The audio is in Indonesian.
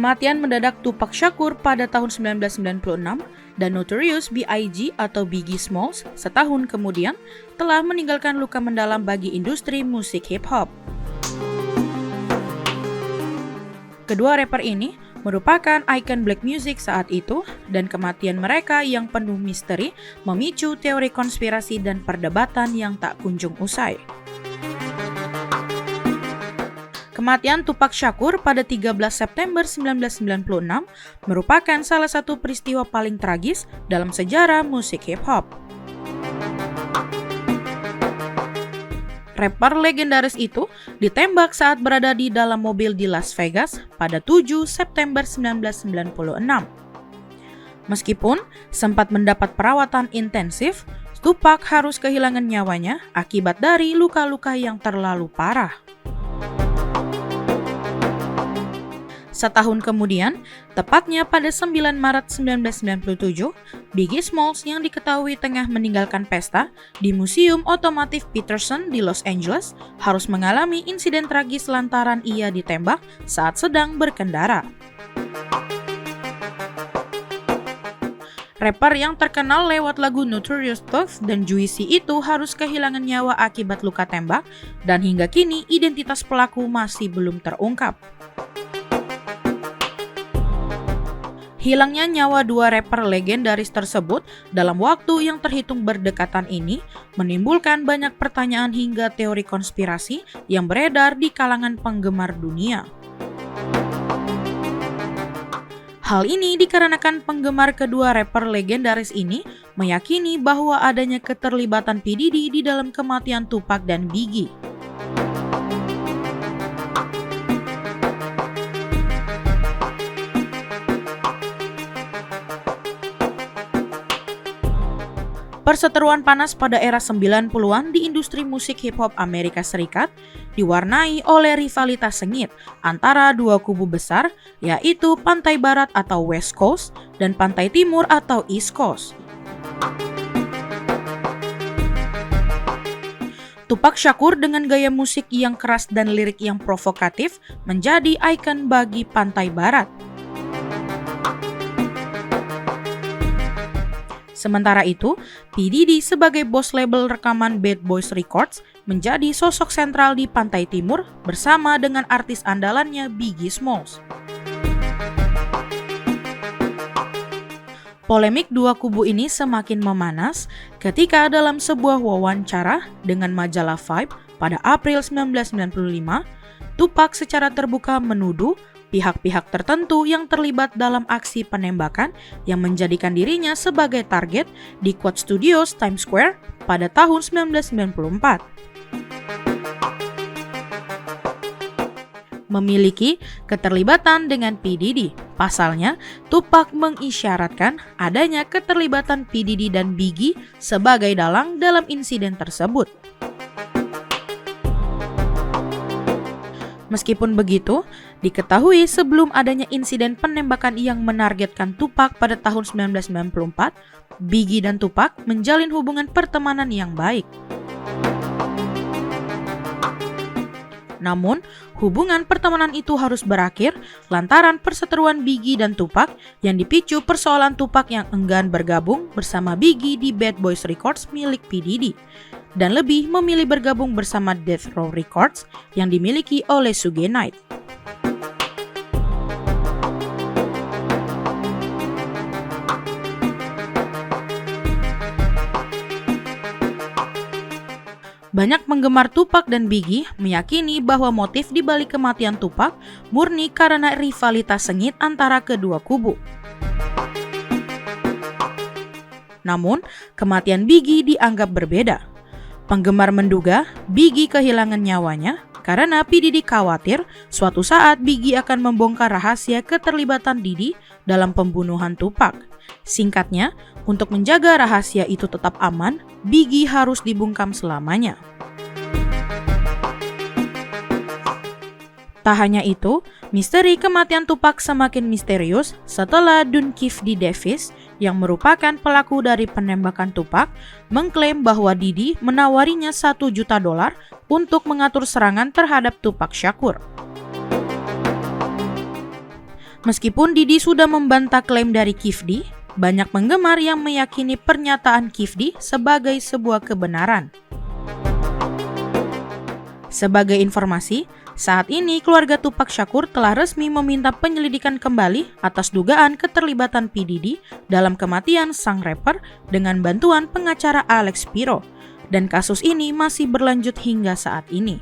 Kematian mendadak Tupac Shakur pada tahun 1996 dan Notorious B.I.G. atau Biggie Smalls setahun kemudian telah meninggalkan luka mendalam bagi industri musik hip-hop. Kedua rapper ini merupakan ikon black music saat itu dan kematian mereka yang penuh misteri memicu teori konspirasi dan perdebatan yang tak kunjung usai. Kematian Tupac Shakur pada 13 September 1996 merupakan salah satu peristiwa paling tragis dalam sejarah musik hip-hop. Rapper legendaris itu ditembak saat berada di dalam mobil di Las Vegas pada 7 September 1996. Meskipun sempat mendapat perawatan intensif, Tupac harus kehilangan nyawanya akibat dari luka-luka yang terlalu parah. Setahun kemudian, tepatnya pada 9 Maret 1997, Biggie Smalls yang diketahui tengah meninggalkan pesta di Museum Otomotif Peterson di Los Angeles harus mengalami insiden tragis lantaran ia ditembak saat sedang berkendara. Rapper yang terkenal lewat lagu Notorious Thugs dan Juicy itu harus kehilangan nyawa akibat luka tembak dan hingga kini identitas pelaku masih belum terungkap. Hilangnya nyawa dua rapper legendaris tersebut dalam waktu yang terhitung berdekatan ini menimbulkan banyak pertanyaan hingga teori konspirasi yang beredar di kalangan penggemar dunia. Hal ini dikarenakan penggemar kedua rapper legendaris ini meyakini bahwa adanya keterlibatan P. Diddy di dalam kematian Tupac dan Biggie. Perseteruan panas pada era 90-an di industri musik hip-hop Amerika Serikat diwarnai oleh rivalitas sengit antara dua kubu besar, yaitu Pantai Barat atau West Coast dan Pantai Timur atau East Coast. Tupac Shakur dengan gaya musik yang keras dan lirik yang provokatif menjadi ikon bagi Pantai Barat. Sementara itu, P. Diddy sebagai bos label rekaman Bad Boys Records menjadi sosok sentral di Pantai Timur bersama dengan artis andalannya Biggie Smalls. Polemik dua kubu ini semakin memanas ketika dalam sebuah wawancara dengan majalah Vibe pada April 1995, Tupac secara terbuka menuduh pihak-pihak tertentu yang terlibat dalam aksi penembakan yang menjadikan dirinya sebagai target di Quad Studios Times Square pada tahun 1994. Memiliki keterlibatan dengan P. Diddy. Pasalnya, Tupac mengisyaratkan adanya keterlibatan P. Diddy dan Biggie sebagai dalang dalam insiden tersebut. Meskipun begitu, diketahui sebelum adanya insiden penembakan yang menargetkan Tupac pada tahun 1994, Biggie dan Tupac menjalin hubungan pertemanan yang baik. Namun, hubungan pertemanan itu harus berakhir lantaran perseteruan Biggie dan Tupac yang dipicu persoalan Tupac yang enggan bergabung bersama Biggie di Bad Boys Records milik P. Diddy dan lebih memilih bergabung bersama Death Row Records yang dimiliki oleh Suge Knight. Banyak penggemar Tupac dan Biggie meyakini bahwa motif di balik kematian Tupac murni karena rivalitas sengit antara kedua kubu. Namun, kematian Biggie dianggap berbeda. Penggemar menduga Biggie kehilangan nyawanya karena P. Diddy khawatir suatu saat Biggie akan membongkar rahasia keterlibatan Diddy dalam pembunuhan Tupac. Singkatnya, untuk menjaga rahasia itu tetap aman, Biggie harus dibungkam selamanya. Tak hanya itu, misteri kematian Tupac semakin misterius setelah Dunkifdy Davis yang merupakan pelaku dari penembakan Tupac mengklaim bahwa Diddy menawarinya $1 juta untuk mengatur serangan terhadap Tupac Shakur. Meskipun Diddy sudah membantah klaim dari Kifdy, banyak penggemar yang meyakini pernyataan Kifdy sebagai sebuah kebenaran. Sebagai informasi, saat ini keluarga Tupac Shakur telah resmi meminta penyelidikan kembali atas dugaan keterlibatan P. Diddy dalam kematian sang rapper dengan bantuan pengacara Alex Spiro, dan kasus ini masih berlanjut hingga saat ini.